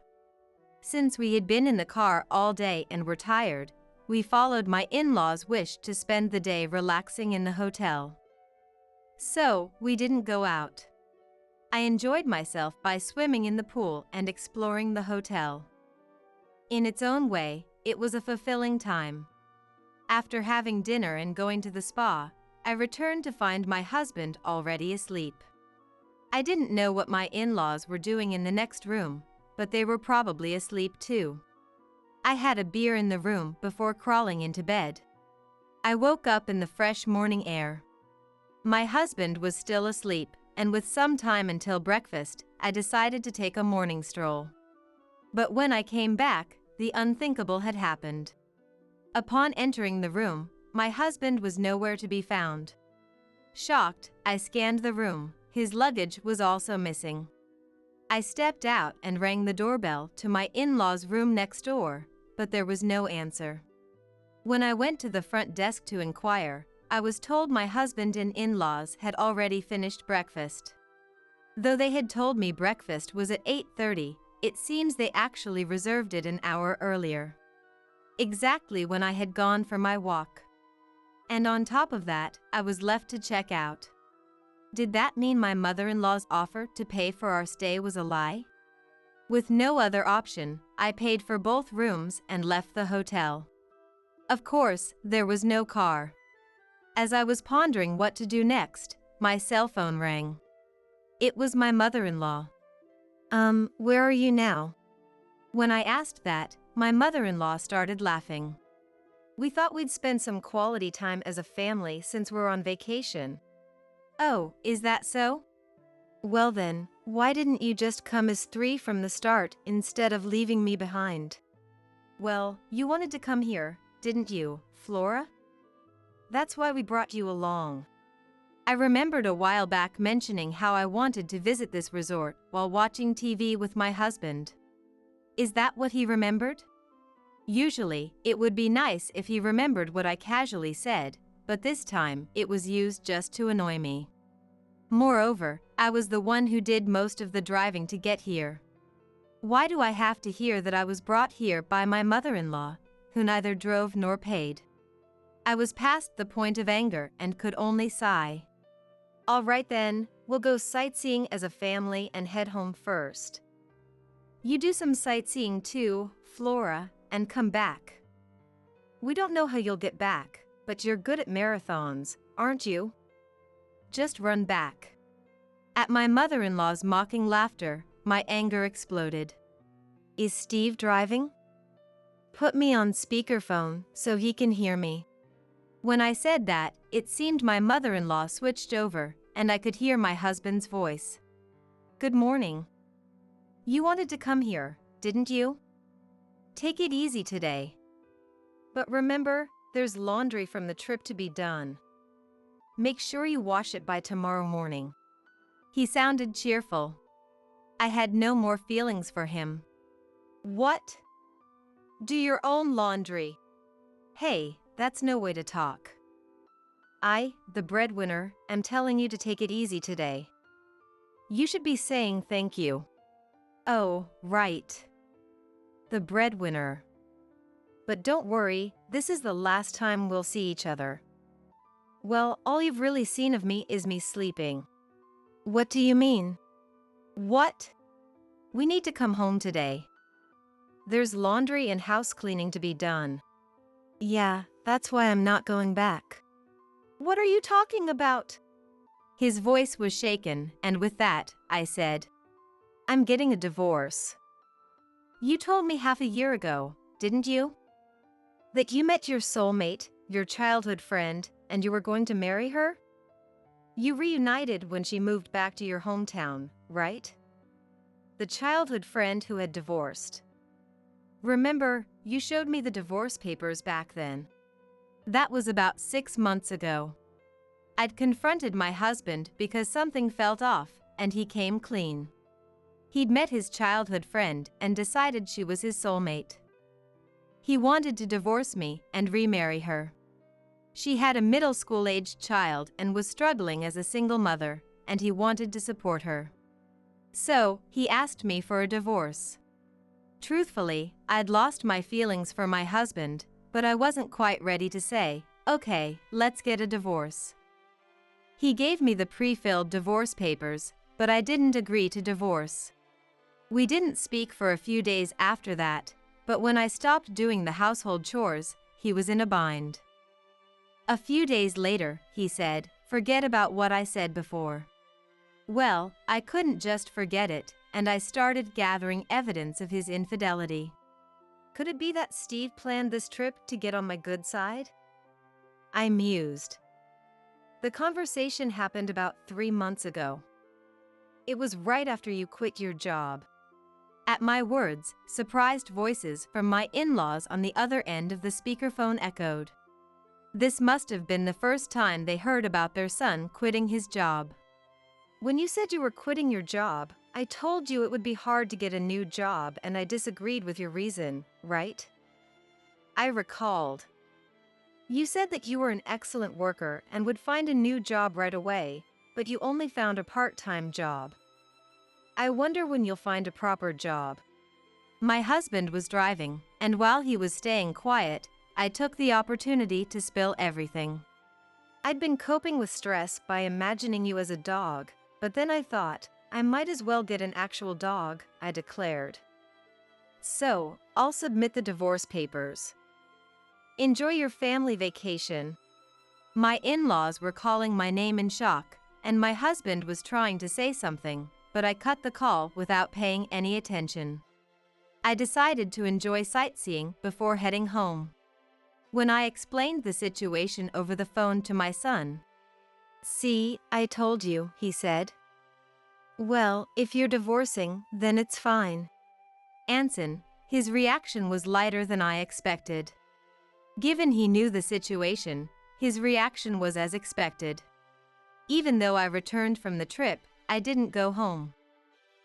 Since we had been in the car all day and were tired, we followed my in-laws' wish to spend the day relaxing in the hotel. So, we didn't go out. I enjoyed myself by swimming in the pool and exploring the hotel. In its own way, it was a fulfilling time. After having dinner and going to the spa, I returned to find my husband already asleep. I didn't know what my in-laws were doing in the next room, but they were probably asleep too. I had a beer in the room before crawling into bed. I woke up in the fresh morning air. My husband was still asleep, and with some time until breakfast, I decided to take a morning stroll. But when I came back, the unthinkable had happened. Upon entering the room, my husband was nowhere to be found. Shocked, I scanned the room. His luggage was also missing. I stepped out and rang the doorbell to my in-laws' room next door, but there was no answer. When I went to the front desk to inquire, I was told my husband and in-laws had already finished breakfast. Though they had told me breakfast was at 8:30, it seems they actually reserved it an hour earlier. Exactly when I had gone for my walk. And on top of that, I was left to check out. Did that mean my mother-in-law's offer to pay for our stay was a lie? With no other option, I paid for both rooms and left the hotel. Of course, there was no car. As I was pondering what to do next, my cell phone rang. It was my mother-in-law. Where are you now?" When I asked that, my mother-in-law started laughing. "We thought we'd spend some quality time as a family since we're on vacation." "Oh, is that so? Well then, why didn't you just come as 3 from the start instead of leaving me behind?" "Well, you wanted to come here, didn't you, Flora? That's why we brought you along." I remembered a while back mentioning how I wanted to visit this resort while watching TV with my husband. Is that what he remembered? Usually, it would be nice if he remembered what I casually said, but this time, it was used just to annoy me. Moreover, I was the one who did most of the driving to get here. Why do I have to hear that I was brought here by my mother-in-law, who neither drove nor paid? I was past the point of anger and could only sigh. "All right then, we'll go sightseeing as a family and head home first. You do some sightseeing too, Flora, and come back. We don't know how you'll get back, but you're good at marathons, aren't you? Just run back." At my mother-in-law's mocking laughter, my anger exploded. "Is Steve driving? Put me on speakerphone so he can hear me." When I said that, it seemed my mother-in-law switched over, and I could hear my husband's voice. "Good morning. You wanted to come here, didn't you? Take it easy today. But remember, there's laundry from the trip to be done. Make sure you wash it by tomorrow morning." He sounded cheerful. I had no more feelings for him. What? Do your own laundry. Hey, that's no way to talk. I, the breadwinner, am telling you to take it easy today. You should be saying thank you. Oh, right. The breadwinner. But don't worry, this is the last time we'll see each other. Well, all you've really seen of me is me sleeping. What do you mean? What? We need to come home today. There's laundry and house cleaning to be done. Yeah, that's why I'm not going back. What are you talking about? His voice was shaken, and with that, I said, "I'm getting a divorce." You told me half a year ago, didn't you? That you met your soulmate, your childhood friend, and you were going to marry her? You reunited when she moved back to your hometown, right? The childhood friend who had divorced. Remember, you showed me the divorce papers back then. That was about 6 months ago. I'd confronted my husband because something felt off, and he came clean. He'd met his childhood friend and decided she was his soulmate. He wanted to divorce me and remarry her. She had a middle school-aged child and was struggling as a single mother, and he wanted to support her. So, he asked me for a divorce. Truthfully, I'd lost my feelings for my husband, but I wasn't quite ready to say, "Okay, let's get a divorce." He gave me the pre-filled divorce papers, but I didn't agree to divorce. We didn't speak for a few days after that, but when I stopped doing the household chores, he was in a bind. A few days later, he said, "Forget about what I said before." Well, I couldn't just forget it, and I started gathering evidence of his infidelity. Could it be that Steve planned this trip to get on my good side? I mused. The conversation happened about 3 months ago. It was right after you quit your job. At my words, surprised voices from my in-laws on the other end of the speakerphone echoed. This must have been the first time they heard about their son quitting his job. When you said you were quitting your job, I told you it would be hard to get a new job, and I disagreed with your reason, right? I recalled. You said that you were an excellent worker and would find a new job right away, but you only found a part-time job. I wonder when you'll find a proper job. My husband was driving, and while he was staying quiet, I took the opportunity to spill everything. I'd been coping with stress by imagining you as a dog, but then I thought, I might as well get an actual dog, I declared. So, I'll submit the divorce papers. Enjoy your family vacation. My in-laws were calling my name in shock, and my husband was trying to say something, but I cut the call without paying any attention. I decided to enjoy sightseeing before heading home. When I explained the situation over the phone to my son, "See, I told you," he said. "Well, if you're divorcing, then it's fine." Anson, his reaction was lighter than I expected. Given he knew the situation, his reaction was as expected. Even though I returned from the trip, I didn't go home.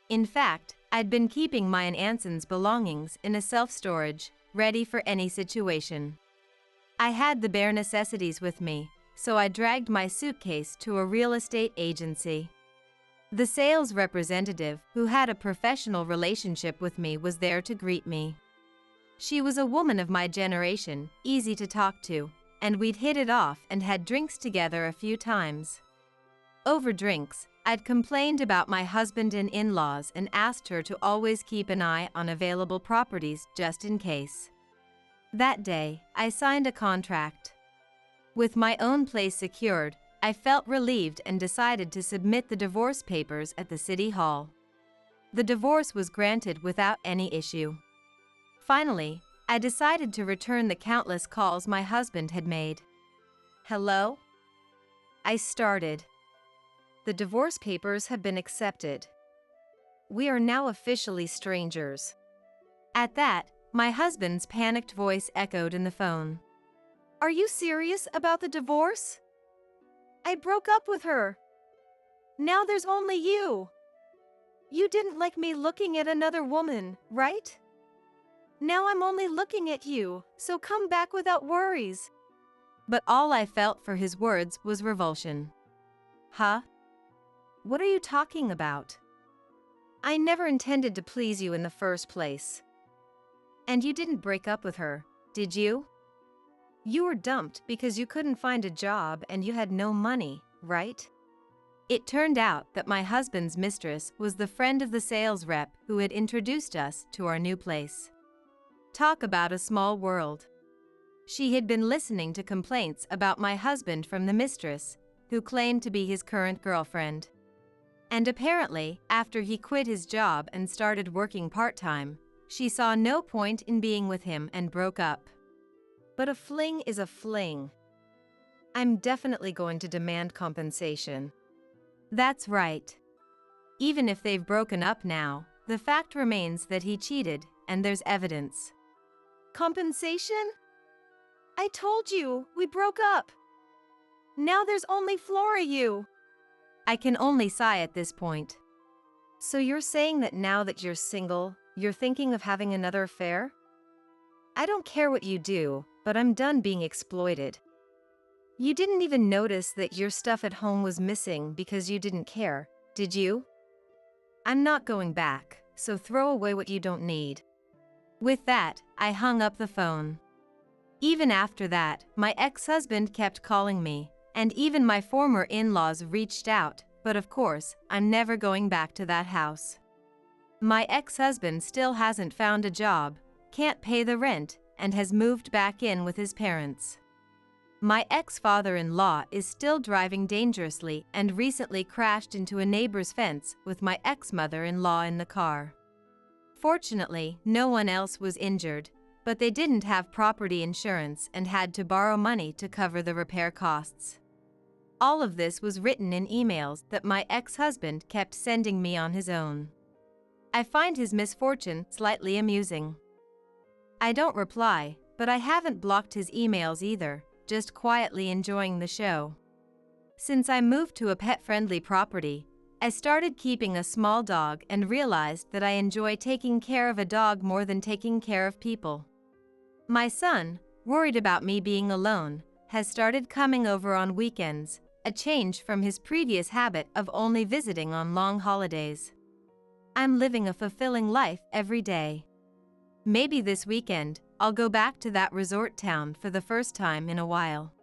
In fact, I'd been keeping my and Anson's belongings in a self-storage, ready for any situation. I had the bare necessities with me, so I dragged my suitcase to a real estate agency. The sales representative, who had a professional relationship with me, was there to greet me. She was a woman of my generation, easy to talk to, and we'd hit it off and had drinks together a few times. Over drinks, I'd complained about my husband and in-laws and asked her to always keep an eye on available properties just in case. That day, I signed a contract. With my own place secured, I felt relieved and decided to submit the divorce papers at the city hall. The divorce was granted without any issue. Finally, I decided to return the countless calls my husband had made. Hello? I started. The divorce papers have been accepted. We are now officially strangers. At that, my husband's panicked voice echoed in the phone. Are you serious about the divorce? I broke up with her. Now there's only you. You didn't like me looking at another woman, right? Now I'm only looking at you, so come back without worries. But all I felt for his words was revulsion. Huh? What are you talking about? I never intended to please you in the first place. And you didn't break up with her, did you? You were dumped because you couldn't find a job and you had no money, right? It turned out that my husband's mistress was the friend of the sales rep who had introduced us to our new place. Talk about a small world. She had been listening to complaints about my husband from the mistress, who claimed to be his current girlfriend. And apparently, after he quit his job and started working part-time, she saw no point in being with him and broke up. But a fling is a fling. I'm definitely going to demand compensation. That's right. Even if they've broken up now, the fact remains that he cheated, and there's evidence. Compensation? I told you, we broke up. Now there's only Flora you. I can only sigh at this point. So you're saying that now that you're single, you're thinking of having another affair? I don't care what you do, but I'm done being exploited. You didn't even notice that your stuff at home was missing because you didn't care, did you? I'm not going back, so throw away what you don't need. With that, I hung up the phone. Even after that, my ex-husband kept calling me, and even my former in-laws reached out, but of course, I'm never going back to that house. My ex-husband still hasn't found a job, can't pay the rent, and has moved back in with his parents. My ex-father-in-law is still driving dangerously and recently crashed into a neighbor's fence with my ex-mother-in-law in the car. Fortunately, no one else was injured, but they didn't have property insurance and had to borrow money to cover the repair costs. All of this was written in emails that my ex-husband kept sending me on his own. I find his misfortune slightly amusing. I don't reply, but I haven't blocked his emails either, just quietly enjoying the show. Since I moved to a pet-friendly property, I started keeping a small dog and realized that I enjoy taking care of a dog more than taking care of people. My son, worried about me being alone, has started coming over on weekends, a change from his previous habit of only visiting on long holidays. I'm living a fulfilling life every day. Maybe this weekend, I'll go back to that resort town for the first time in a while.